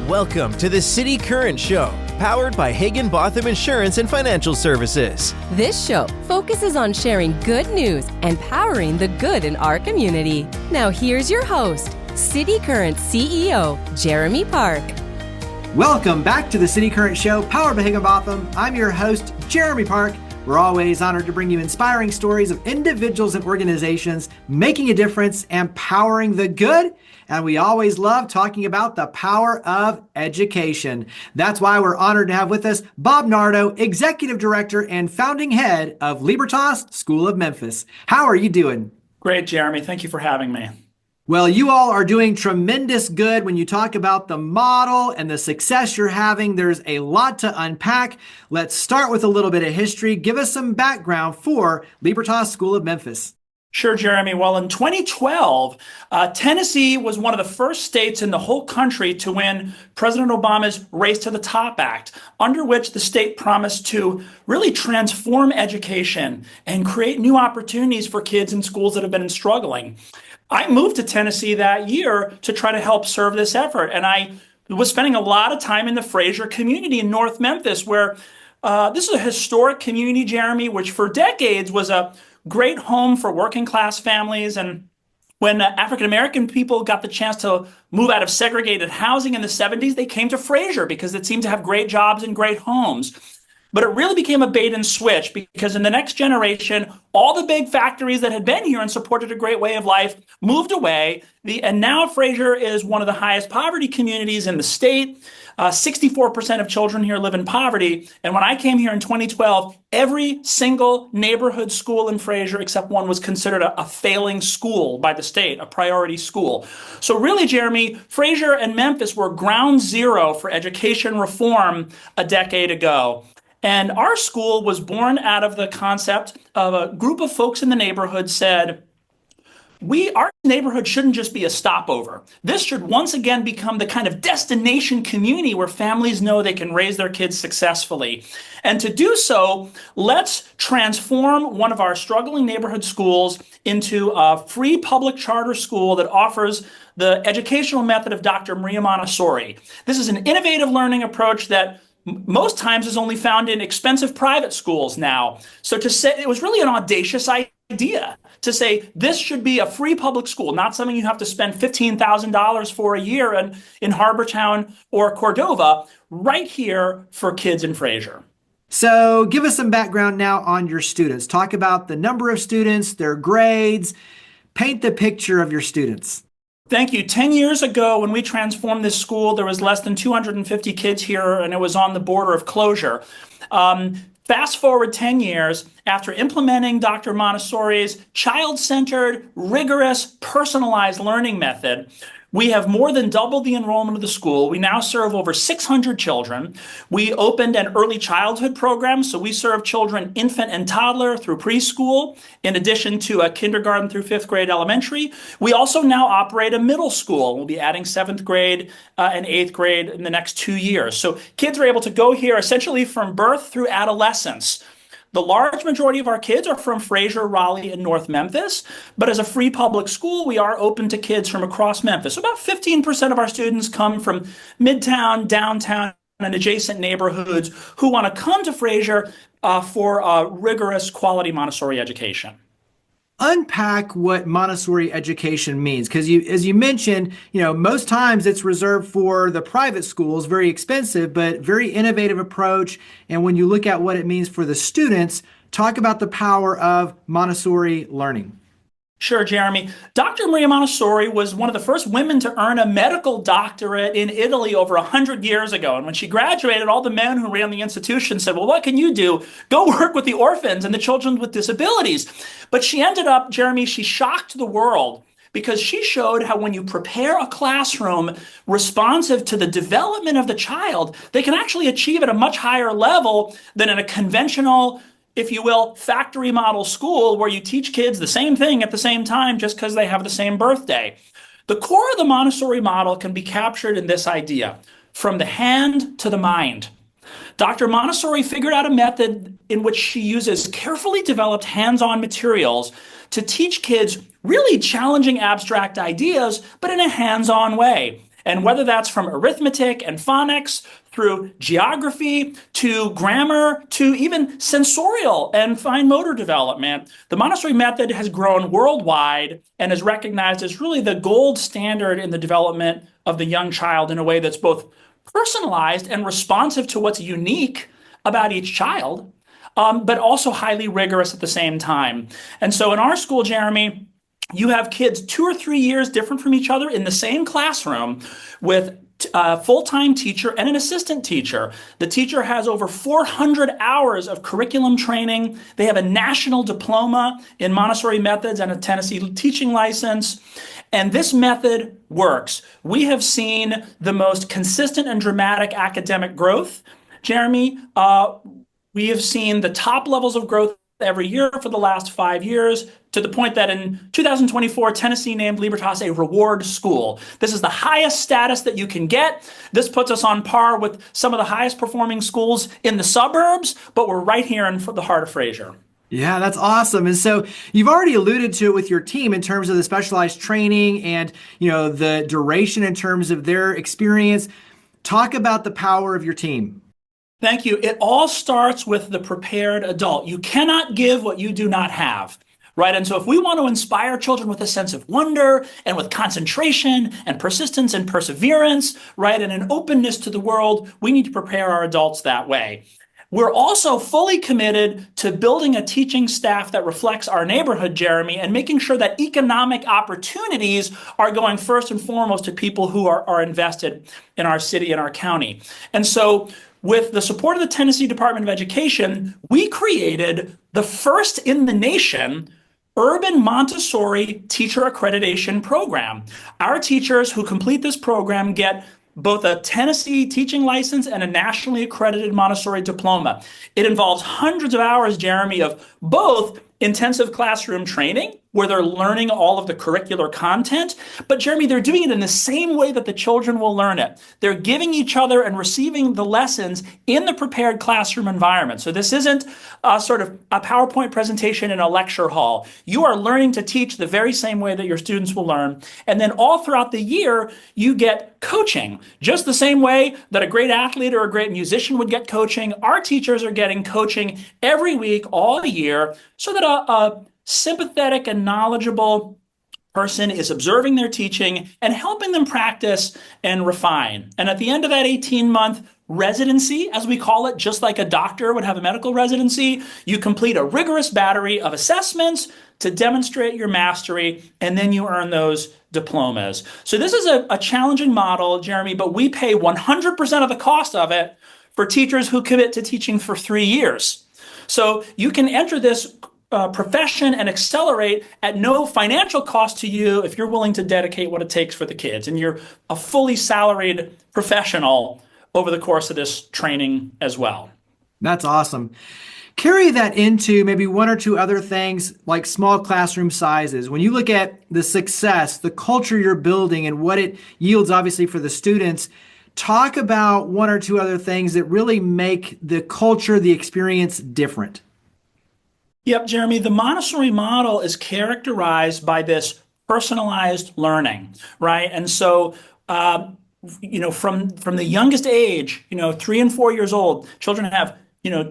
Welcome to the City Current Show, powered by Hagen-Botham Insurance and Financial Services. This show focuses on sharing good news and powering the good in our community. Now here's your host, City Current CEO, Jeremy Park. Welcome back to the City Current Show, powered by Hagen-Botham. I'm your host, Jeremy Park. We're always honored to bring you inspiring stories of individuals and organizations making a difference and powering the good. And we always love talking about the power of education. That's why we're honored to have with us Bob Nardo, Executive Director and founding head of Libertas School of Memphis. How are you doing? Great, Jeremy. Thank you for having me. Well, you all are doing tremendous good. When you talk about the model and the success you're having, there's a lot to unpack. Let's start with a little bit of history. Give us some background for Libertas School of Memphis. Sure, Jeremy. Well, in 2012, Tennessee was one of the first states in the whole country to win President Obama's Race to the Top Act, under which the state promised to really transform education and create new opportunities for kids in schools that have been struggling. I moved to Tennessee that year to try to help serve this effort, and I was spending a lot of time in the Frayser community in North Memphis, where this is a historic community, Jeremy, which for decades was a great home for working class families. And when African American people got the chance to move out of segregated housing in the 70s, they came to Frayser because it seemed to have great jobs and great homes. But it really became a bait and switch, because in the next generation, all the big factories that had been here and supported a great way of life moved away. And now Frayser is one of the highest poverty communities in the state. 64% of children here live in poverty. And when I came here in 2012, every single neighborhood school in Frayser, except one, was considered a failing school by the state, a priority school. So really, Jeremy, Frayser and Memphis were ground zero for education reform a decade ago. And our school was born out of the concept of a group of folks in the neighborhood said, our neighborhood shouldn't just be a stopover. This should once again become the kind of destination community where families know they can raise their kids successfully. And to do so, let's transform one of our struggling neighborhood schools into a free public charter school that offers the educational method of Dr. Maria Montessori. This is an innovative learning approach that most times is only found in expensive private schools now. So to say, it was really an audacious idea to say this should be a free public school, not something you have to spend $15,000 for a year in Harbortown or Cordova, right here for kids in Frayser. So give us some background now on your students. Talk about the number of students, their grades. Paint the picture of your students. Thank you. 10 years ago, when we transformed this school, there was less than 250 kids here, and it was on the border of closure. Fast forward 10 years, after implementing Dr. Montessori's child-centered, rigorous, personalized learning method, we have more than doubled the enrollment of the school. We now serve over 600 children. We opened an early childhood program, so we serve children infant and toddler through preschool, in addition to a kindergarten through 5th grade elementary. We also now operate a middle school. We'll be adding 7th grade and 8th grade in the next 2 years. So kids are able to go here essentially from birth through adolescence. The large majority of our kids are from Frayser, Raleigh, and North Memphis, but as a free public school, we are open to kids from across Memphis. So about 15% of our students come from Midtown, downtown, and adjacent neighborhoods who want to come to Frayser for a rigorous quality Montessori education. Unpack what Montessori education means, because as you mentioned, most times it's reserved for the private schools, very expensive, but very innovative approach. And when you look at what it means for the students, talk about the power of Montessori learning. Sure, Jeremy. Dr. Maria Montessori was one of the first women to earn a medical doctorate in Italy over 100 years ago. And when she graduated, all the men who ran the institution said, well, what can you do? Go work with the orphans and the children with disabilities. But she ended up, Jeremy, she shocked the world, because she showed how when you prepare a classroom responsive to the development of the child, they can actually achieve at a much higher level than in a conventional, if you will, factory model school where you teach kids the same thing at the same time just because they have the same birthday. The core of the Montessori model can be captured in this idea: from the hand to the mind. Dr. Montessori figured out a method in which she uses carefully developed hands-on materials to teach kids really challenging abstract ideas, but in a hands-on way. And whether that's from arithmetic and phonics through geography to grammar to even sensorial and fine motor development, the Montessori method has grown worldwide and is recognized as really the gold standard in the development of the young child in a way that's both personalized and responsive to what's unique about each child, but also highly rigorous at the same time. And so in our school, Jeremy, you have kids 2 or 3 years different from each other in the same classroom with a full-time teacher and an assistant teacher. The teacher has over 400 hours of curriculum training. They have a national diploma in Montessori methods and a Tennessee teaching license. And this method works. We have seen the most consistent and dramatic academic growth. Jeremy, we have seen the top levels of growth every year for the last 5 years, to the point that in 2024, Tennessee named Libertas a reward school. This is the highest status that you can get. This puts us on par with some of the highest performing schools in the suburbs, but we're right here in the heart of Frayser. Yeah, that's awesome. And so you've already alluded to it with your team in terms of the specialized training and, the duration in terms of their experience. Talk about the power of your team. Thank you. It all starts with the prepared adult. You cannot give what you do not have, right? And so if we want to inspire children with a sense of wonder and with concentration and persistence and perseverance, right, and an openness to the world, we need to prepare our adults that way. We're also fully committed to building a teaching staff that reflects our neighborhood, Jeremy, and making sure that economic opportunities are going first and foremost to people who are invested in our city and our county. And so with the support of the Tennessee Department of Education, we created the first in the nation urban Montessori teacher accreditation program. Our teachers who complete this program get both a Tennessee teaching license and a nationally accredited Montessori diploma. It involves hundreds of hours, Jeremy, of both intensive classroom training, where they're learning all of the curricular content. But Jeremy, they're doing it in the same way that the children will learn it. They're giving each other and receiving the lessons in the prepared classroom environment. So this isn't sort of a PowerPoint presentation in a lecture hall. You are learning to teach the very same way that your students will learn. And then all throughout the year, you get coaching. Just the same way that a great athlete or a great musician would get coaching, our teachers are getting coaching every week, all year, so that a sympathetic and knowledgeable person is observing their teaching and helping them practice and refine. And at the end of that 18-month residency, as we call it, just like a doctor would have a medical residency, you complete a rigorous battery of assessments to demonstrate your mastery, and then you earn those diplomas. So this is a challenging model, Jeremy, but we pay 100% of the cost of it for teachers who commit to teaching for 3 years. So you can enter this profession and accelerate at no financial cost to you if you're willing to dedicate what it takes for the kids. And you're a fully salaried professional over the course of this training as well. That's awesome. Carry that into maybe one or two other things like small classroom sizes. When you look at the success, the culture you're building and what it yields obviously for the students, talk about one or two other things that really make the culture, the experience different. Yep, Jeremy, the Montessori model is characterized by this personalized learning, right? And so, from the youngest age, 3 and 4 years old, children have,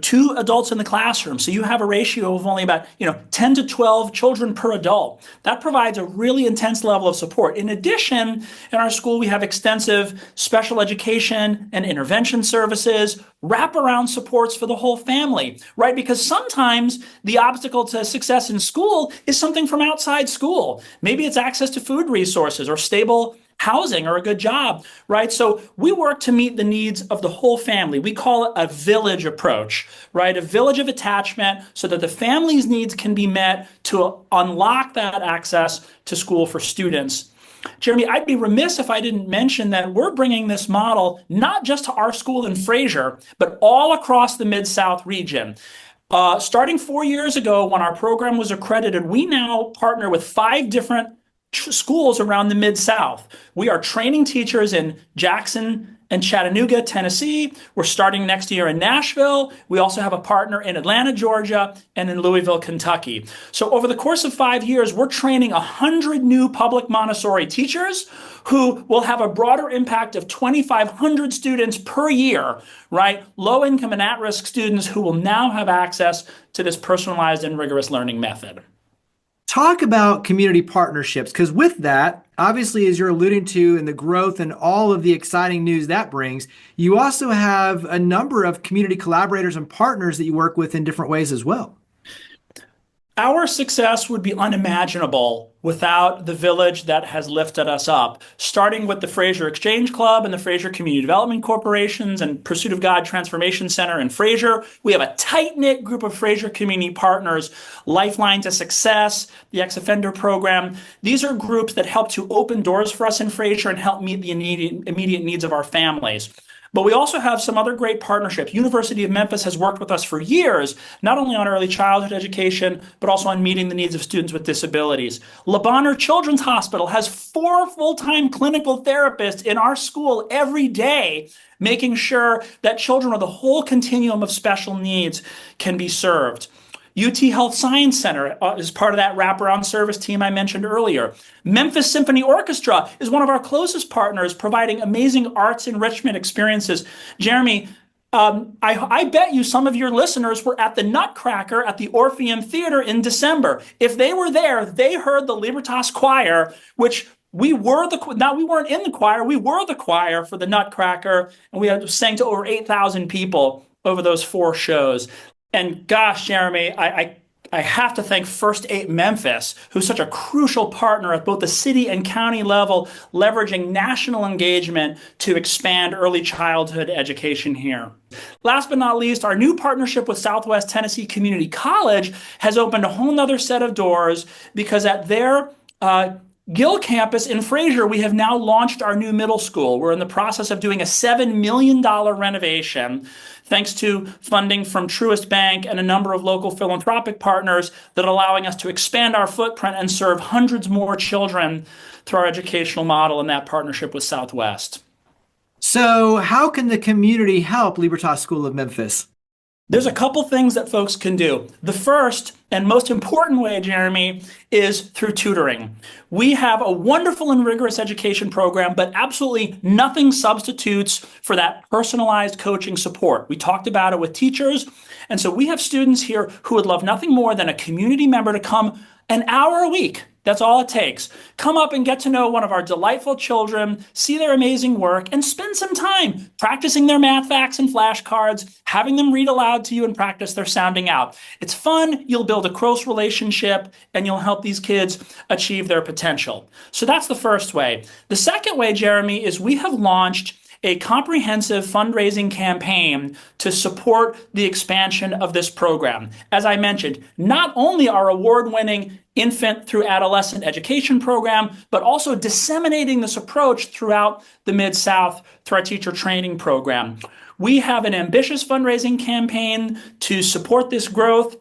2 adults in the classroom. So you have a ratio of only about, 10 to 12 children per adult. That provides a really intense level of support. In addition, in our school, we have extensive special education and intervention services, wraparound supports for the whole family, right? Because sometimes the obstacle to success in school is something from outside school. Maybe it's access to food resources or stable housing or a good job, right? So we work to meet the needs of the whole family. We call it a village approach, right? A village of attachment so that the family's needs can be met to unlock that access to school for students. Jeremy, I'd be remiss if I didn't mention that we're bringing this model not just to our school in Frayser, but all across the Mid-South region. Starting 4 years ago, when our program was accredited, we now partner with 5 different schools around the Mid-South. We are training teachers in Jackson in Chattanooga, Tennessee. We're starting next year in Nashville. We also have a partner in Atlanta, Georgia, and in Louisville, Kentucky. So over the course of 5 years, we're training 100 new public Montessori teachers who will have a broader impact of 2,500 students per year, right? Low income and at-risk students who will now have access to this personalized and rigorous learning method. Talk about community partnerships, because with that, obviously, as you're alluding to, and the growth and all of the exciting news that brings, you also have a number of community collaborators and partners that you work with in different ways as well. Our success would be unimaginable without the village that has lifted us up, starting with the Frayser Exchange Club and the Frayser Community Development Corporations and Pursuit of God Transformation Center in Frayser. We have a tight-knit group of Frayser community partners, Lifeline to Success, the Ex-Offender Program. These are groups that help to open doors for us in Frayser and help meet the immediate needs of our families. But we also have some other great partnerships. University of Memphis has worked with us for years, not only on early childhood education, but also on meeting the needs of students with disabilities. Le Bonheur Children's Hospital has 4 full-time clinical therapists in our school every day, making sure that children with the whole continuum of special needs can be served. UT Health Science Center is part of that wraparound service team I mentioned earlier. Memphis Symphony Orchestra is one of our closest partners, providing amazing arts enrichment experiences. Jeremy, I bet you some of your listeners were at the Nutcracker at the Orpheum Theater in December. If they were there, they heard the Libertas Choir, which we weren't in the choir, we were the choir for the Nutcracker, and we sang to over 8,000 people over those 4 shows. And gosh, Jeremy, I have to thank First 8 Memphis, who's such a crucial partner at both the city and county level, leveraging national engagement to expand early childhood education here. Last but not least, our new partnership with Southwest Tennessee Community College has opened a whole nother set of doors, because at their Gill campus in Frayser, we have now launched our new middle school. We're in the process of doing a $7 million renovation, thanks to funding from Truist Bank and a number of local philanthropic partners that are allowing us to expand our footprint and serve hundreds more children through our educational model in that partnership with Southwest. So how can the community help Libertas School of Memphis? There's a couple things that folks can do. The first and most important way, Jeremy, is through tutoring. We have a wonderful and rigorous education program, but absolutely nothing substitutes for that personalized coaching support. We talked about it with teachers, and so we have students here who would love nothing more than a community member to come an hour a week. That's all it takes. Come up and get to know one of our delightful children, see their amazing work, and spend some time practicing their math facts and flashcards, having them read aloud to you and practice their sounding out. It's fun, you'll build a close relationship, and you'll help these kids achieve their potential. So that's the first way. The second way, Jeremy, is we have launched a comprehensive fundraising campaign to support the expansion of this program. As I mentioned, not only our award-winning infant through adolescent education program, but also disseminating this approach throughout the Mid-South through our teacher training program. We have an ambitious fundraising campaign to support this growth.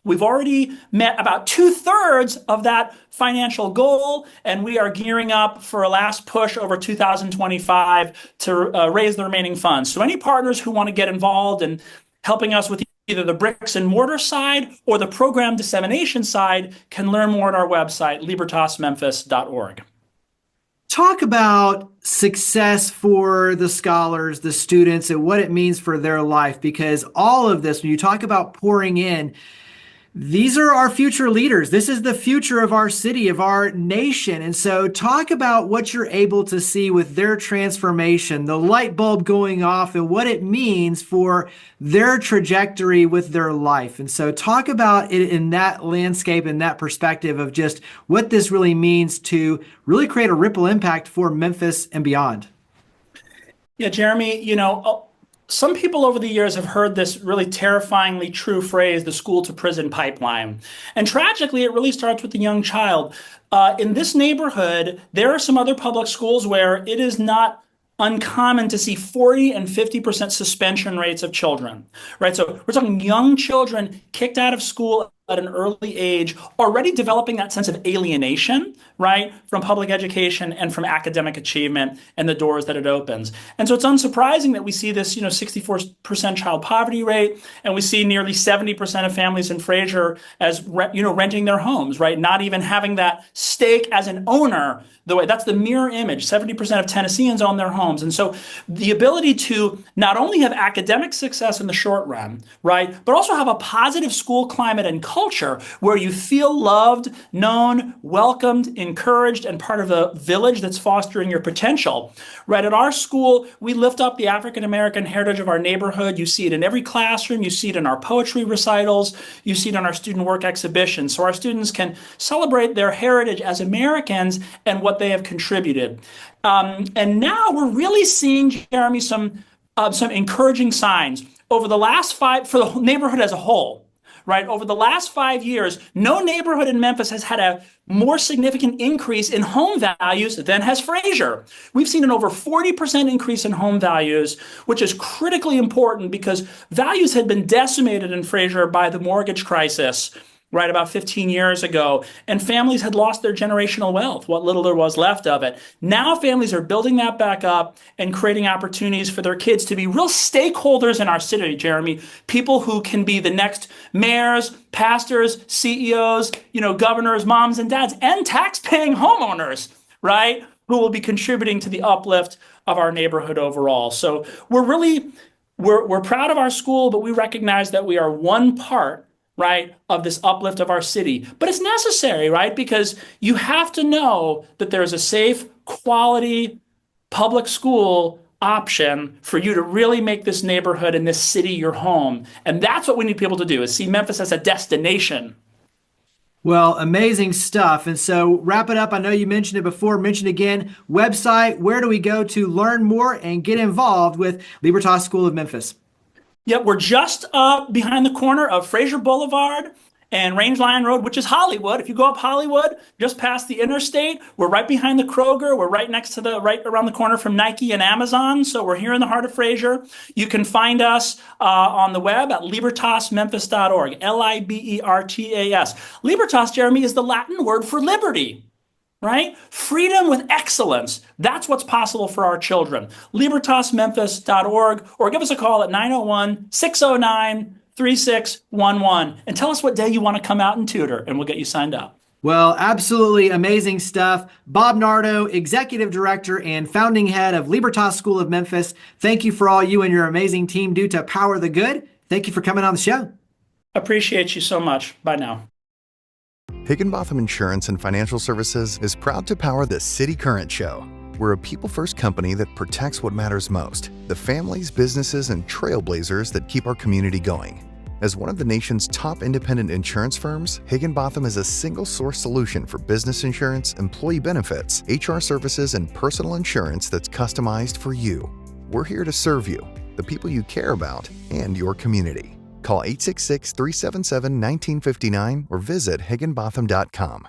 We've already met about 2/3 of that financial goal, and we are gearing up for a last push over 2025 to raise the remaining funds. So any partners who want to get involved in helping us with either the bricks and mortar side or the program dissemination side can learn more at our website, libertasmemphis.org. Talk about success for the scholars, the students, and what it means for their life, because all of this, when you talk about pouring in, these are our future leaders. This is the future of our city, of our nation. And so talk about what you're able to see with their transformation, the light bulb going off, and what it means for their trajectory with their life. And so talk about it in that landscape and that perspective of just what this really means to really create a ripple impact for Memphis and beyond. Yeah, Jeremy, some people over the years have heard this really terrifyingly true phrase, the school to prison pipeline. And tragically, it really starts with the young child. In this neighborhood, there are some other public schools where it is not uncommon to see 40 and 50% suspension rates of children, right? So we're talking young children kicked out of school at an early age, already developing that sense of alienation, right, from public education and from academic achievement and the doors that it opens. And so it's unsurprising that we see this, 64% child poverty rate, and we see nearly 70% of families in Frayser as, renting their homes, right, not even having that stake as an owner. That's the mirror image. 70% of Tennesseans own their homes. And so the ability to not only have academic success in the short run, right, but also have a positive school climate and culture where you feel loved, known, welcomed, encouraged, and part of a village that's fostering your potential. Right, at our school, we lift up the African American heritage of our neighborhood. You see it in every classroom. You see it in our poetry recitals. You see it in our student work exhibitions. So our students can celebrate their heritage as Americans and what they have contributed. And now we're really seeing, Jeremy, some encouraging signs over the last for the neighborhood as a whole. Right, over the last 5 years, no neighborhood in Memphis has had a more significant increase in home values than has Frayser. We've seen an over 40% increase in home values, which is critically important because values had been decimated in Frayser by the mortgage crisis, right, about 15 years ago, and families had lost their generational wealth, what little there was left of it. Now families are building that back up and creating opportunities for their kids to be real stakeholders in our city, Jeremy, people who can be the next mayors, pastors, CEOs, governors, moms and dads, and tax-paying homeowners, right, who will be contributing to the uplift of our neighborhood overall. So we're proud of our school, but we recognize that we are one part, right, of this uplift of our city. But it's necessary, right, because you have to know that there's a safe, quality public school option for you to really make this neighborhood and this city your home. And that's what we need people to do, is see Memphis as a destination. Well, amazing stuff. And so wrap it up. I know you mentioned it before, mention again, website, where do we go to learn more and get involved with Libertas School of Memphis? Yep, we're just behind the corner of Frayser Boulevard and Range Line Road, which is Hollywood. If you go up Hollywood, just past the interstate, we're right behind the Kroger. We're right next to right around the corner from Nike and Amazon. So we're here in the heart of Frayser. You can find us on the web at libertasmemphis.org, Libertas. Libertas, Jeremy, is the Latin word for liberty. Right? Freedom with excellence. That's what's possible for our children. Libertasmemphis.org, or give us a call at 901-609-3611 and tell us what day you want to come out and tutor, and we'll get you signed up. Well, absolutely amazing stuff. Bob Nardo, Executive Director and founding head of Libertas School of Memphis. Thank you for all you and your amazing team do to power the good. Thank you for coming on the show. Appreciate you so much. Bye now. Higginbotham Insurance and Financial Services is proud to power the City Current Show. We're a people-first company that protects what matters most, the families, businesses, and trailblazers that keep our community going. As one of the nation's top independent insurance firms, Higginbotham is a single-source solution for business insurance, employee benefits, HR services, and personal insurance that's customized for you. We're here to serve you, the people you care about, and your community. Call 866-377-1959 or visit higginbotham.com.